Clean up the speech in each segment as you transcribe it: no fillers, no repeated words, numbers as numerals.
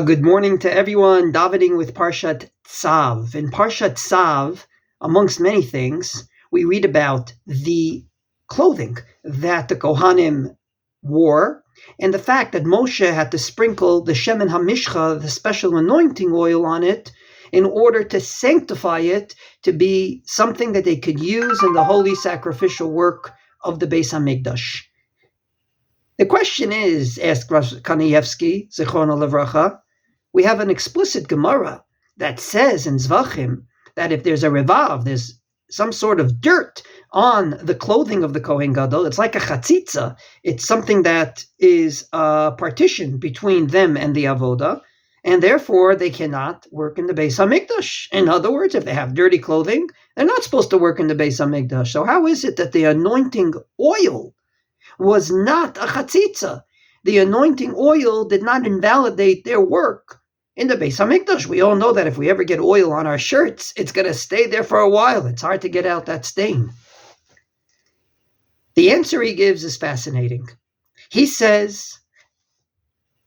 Good morning to everyone. Davening with Parshat Tzav. In Parshat Tzav, amongst many things, we read about the clothing that the Kohanim wore and the fact that Moshe had to sprinkle the Shemen HaMishcha, the special anointing oil, on it in order to sanctify it to be something that they could use in the holy sacrificial work of the Beis HaMikdash. The question is, asked Rav Kanievsky, Zichrono Levracha, we have an explicit Gemara that says in Zvachim that if there's a revav, there's some sort of dirt on the clothing of the Kohen Gadol, it's like a chatzitza. It's something that is a partition between them and the avoda, and therefore they cannot work in the Beis HaMikdash. In other words, if they have dirty clothing, they're not supposed to work in the Beis HaMikdash. So how is it that the anointing oil was not a chatzitza? The anointing oil did not invalidate their work in the Beis HaMikdash. We all know that if we ever get oil on our shirts, it's going to stay there for a while. It's hard to get out that stain. The answer he gives is fascinating. He says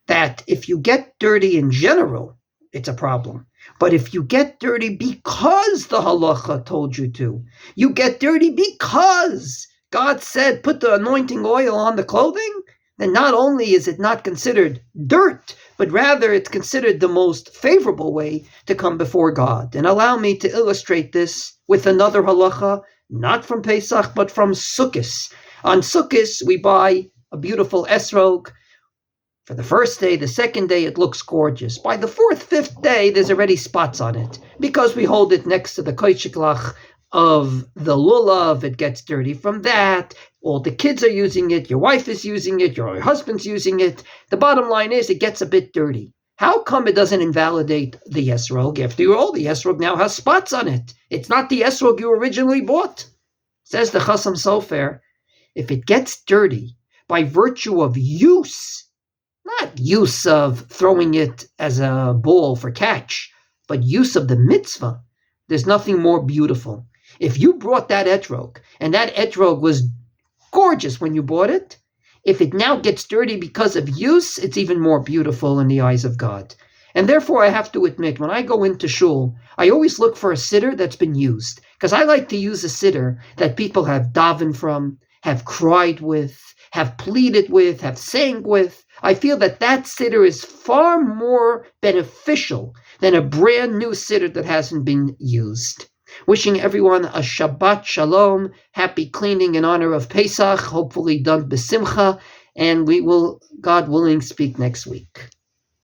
that if you get dirty in general, it's a problem. But if you get dirty because the halacha told you to, you get dirty because God said put the anointing oil on the clothing, then not only is it not considered dirt, but rather it's considered the most favorable way to come before God. And allow me to illustrate this with another halacha, not from Pesach, but from Sukkot. On Sukkot, we buy a beautiful esrog. For the first day, the second day, it looks gorgeous. By the fourth, fifth day, there's already spots on it. Because we hold it next to the koishiklach of the lulav, it gets dirty from that. All the kids are using it, your wife is using it, your husband's using it. The bottom line is it gets a bit dirty. How come it doesn't invalidate the esrog? After all, the esrog now has spots on it. It's not the esrog you originally bought. Says the Chasam Sofer, if it gets dirty by virtue of use, not use of throwing it as a ball for catch, but use of the mitzvah, there's nothing more beautiful. If you brought that etrog, and that etrog was gorgeous when you bought it, if it now gets dirty because of use, it's even more beautiful in the eyes of God. And therefore, I have to admit, when I go into shul, I always look for a siddur that's been used, because I like to use a siddur that people have davened from, have cried with, have pleaded with, have sang with. I feel that that siddur is far more beneficial than a brand new siddur that hasn't been used. Wishing everyone a Shabbat Shalom, happy cleaning in honor of Pesach, hopefully done b'simcha, and we will, God willing, speak next week.